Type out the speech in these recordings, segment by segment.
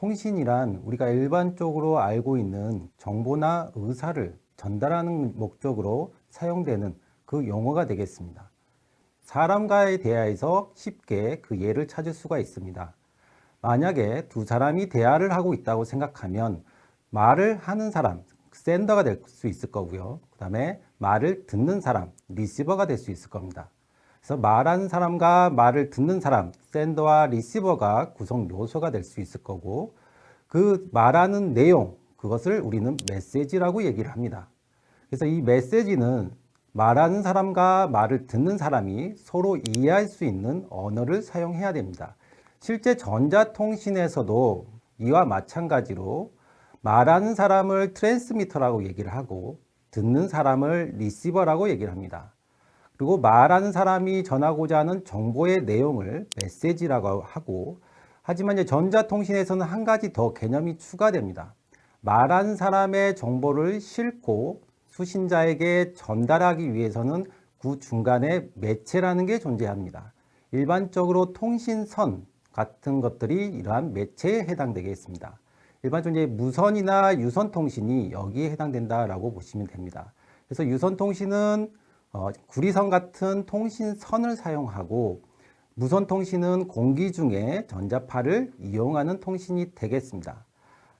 통신이란 우리가 일반적으로 알고 있는 정보나 의사를 전달하는 목적으로 사용되는 그 용어가 되겠습니다. 사람과의 대화에서 쉽게 그 예를 찾을 수가 있습니다. 만약에 두 사람이 대화를 하고 있다고 생각하면 말을 하는 사람, 센더가 될 수 있을 거고요. 그 다음에 말을 듣는 사람, 리시버가 될 수 있을 겁니다. 그래서 말하는 사람과 말을 듣는 사람, 센더와 리시버가 구성 요소가 될 수 있을 거고, 그 말하는 내용, 그것을 우리는 메시지라고 얘기를 합니다. 그래서 이 메시지는 말하는 사람과 말을 듣는 사람이 서로 이해할 수 있는 언어를 사용해야 됩니다. 실제 전자통신에서도 이와 마찬가지로 말하는 사람을 트랜스미터라고 얘기를 하고 듣는 사람을 리시버라고 얘기를 합니다. 그리고 말하는 사람이 전하고자 하는 정보의 내용을 메시지라고 하고, 하지만 이제 전자통신에서는 한 가지 더 개념이 추가됩니다. 말하는 사람의 정보를 싣고 수신자에게 전달하기 위해서는 그 중간에 매체라는 게 존재합니다. 일반적으로 통신선 같은 것들이 이러한 매체에 해당되겠습니다. 일반적으로 이제 무선이나 유선 통신이 여기에 해당된다라고 보시면 됩니다. 그래서 유선 통신은 구리선 같은 통신선을 사용하고, 무선 통신은 공기 중에 전자파를 이용하는 통신이 되겠습니다.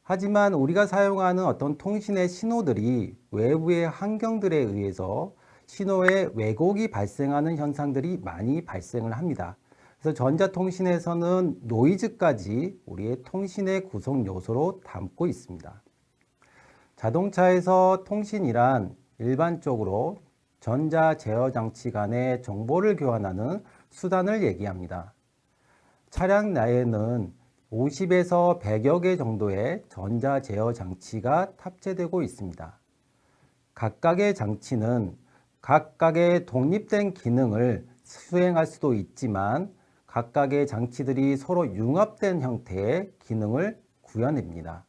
하지만 우리가 사용하는 어떤 통신의 신호들이 외부의 환경들에 의해서 신호의 왜곡이 발생하는 현상들이 많이 발생을 합니다. 그래서 전자통신에서는 노이즈까지 우리의 통신의 구성 요소로 담고 있습니다. 자동차에서 통신이란 일반적으로 전자 제어 장치 간의 정보를 교환하는 수단을 얘기합니다. 차량 내에는 50에서 100여 개 정도의 전자 제어 장치가 탑재되고 있습니다. 각각의 장치는 각각의 독립된 기능을 수행할 수도 있지만 각각의 장치들이 서로 융합된 형태의 기능을 구현합니다.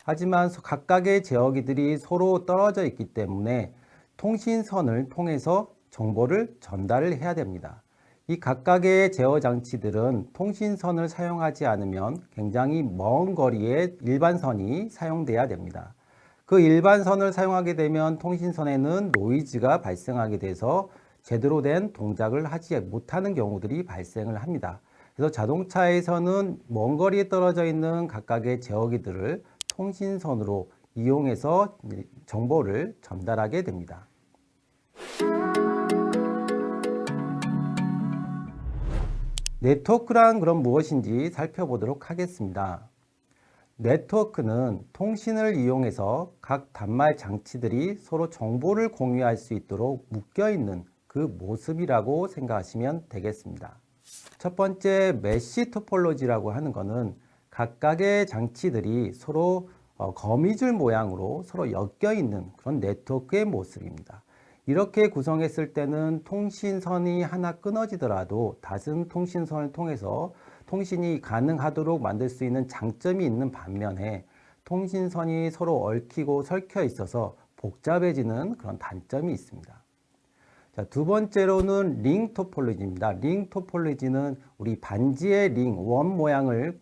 하지만 각각의 제어기들이 서로 떨어져 있기 때문에 통신선을 통해서 정보를 전달을 해야 됩니다. 이 각각의 제어 장치들은 통신선을 사용하지 않으면 굉장히 먼 거리의 일반선이 사용돼야 됩니다. 그 일반선을 사용하게 되면 통신선에는 노이즈가 발생하게 돼서 제대로 된 동작을 하지 못하는 경우들이 발생을 합니다. 그래서 자동차에서는 먼 거리에 떨어져 있는 각각의 제어기들을 통신선으로 이용해서 정보를 전달하게 됩니다. 네트워크란 그럼 무엇인지 살펴보도록 하겠습니다. 네트워크는 통신을 이용해서 각 단말 장치들이 서로 정보를 공유할 수 있도록 묶여있는 그 모습이라고 생각하시면 되겠습니다. 첫 번째 메쉬 토폴로지라고 하는 것은 각각의 장치들이 서로 거미줄 모양으로 서로 엮여있는 그런 네트워크의 모습입니다. 이렇게 구성했을 때는 통신선이 하나 끊어지더라도 다른 통신선을 통해서 통신이 가능하도록 만들 수 있는 장점이 있는 반면에 통신선이 서로 얽히고 설켜 있어서 복잡해지는 그런 단점이 있습니다. 자, 두 번째로는 링 토폴로지입니다. 링 토폴로지는 우리 반지의 링, 원 모양을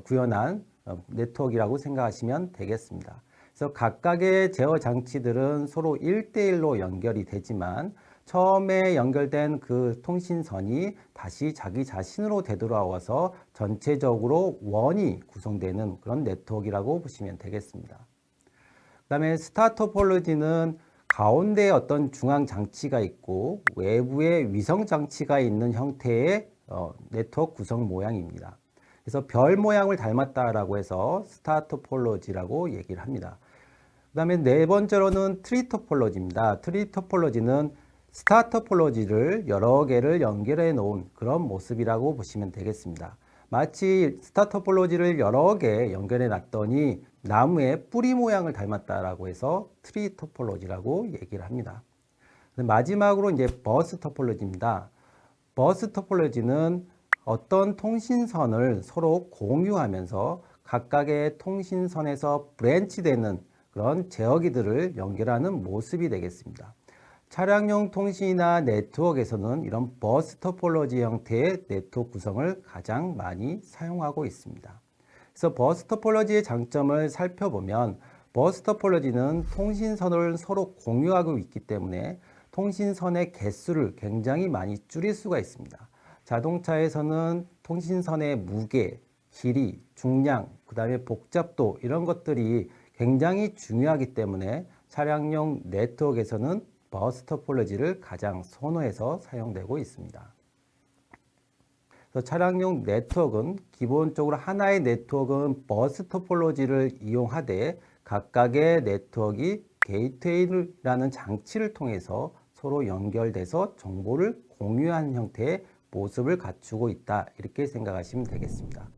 구현한 네트워크라고 생각하시면 되겠습니다. 그래서 각각의 제어 장치들은 서로 1대1로 연결이 되지만 처음에 연결된 그 통신선이 다시 자기 자신으로 되돌아와서 전체적으로 원이 구성되는 그런 네트워크라고 보시면 되겠습니다. 그 다음에 스타 토폴로지는 가운데에 어떤 중앙 장치가 있고 외부에 위성 장치가 있는 형태의 네트워크 구성 모양입니다. 그래서 별 모양을 닮았다라고 해서 스타 토폴로지라고 얘기를 합니다. 그 다음에 네 번째로는 트리 토폴로지입니다. 트리 토폴로지는 스타 토폴로지를 여러 개를 연결해 놓은 그런 모습이라고 보시면 되겠습니다. 마치 스타 토폴로지를 여러 개 연결해 놨더니 나무의 뿌리 모양을 닮았다라고 해서 트리 토폴로지라고 얘기를 합니다. 마지막으로 이제 버스 토폴로지입니다. 버스 토폴로지는 어떤 통신선을 서로 공유하면서 각각의 통신선에서 브랜치되는 그런 제어기들을 연결하는 모습이 되겠습니다. 차량용 통신이나 네트워크에서는 이런 버스 토폴로지 형태의 네트워크 구성을 가장 많이 사용하고 있습니다. 그래서 버스 토폴로지의 장점을 살펴보면 버스 토폴로지는 통신선을 서로 공유하고 있기 때문에 통신선의 개수를 굉장히 많이 줄일 수가 있습니다. 자동차에서는 통신선의 무게, 길이, 중량, 그 다음에 복잡도 이런 것들이 굉장히 중요하기 때문에 차량용 네트워크에서는 버스 토폴로지를 가장 선호해서 사용되고 있습니다. 그래서 차량용 네트워크는 기본적으로 하나의 네트워크는 버스 토폴로지를 이용하되 각각의 네트워크가 게이트웨이라는 장치를 통해서 서로 연결돼서 정보를 공유하는 형태의 모습을 갖추고 있다. 이렇게 생각하시면 되겠습니다.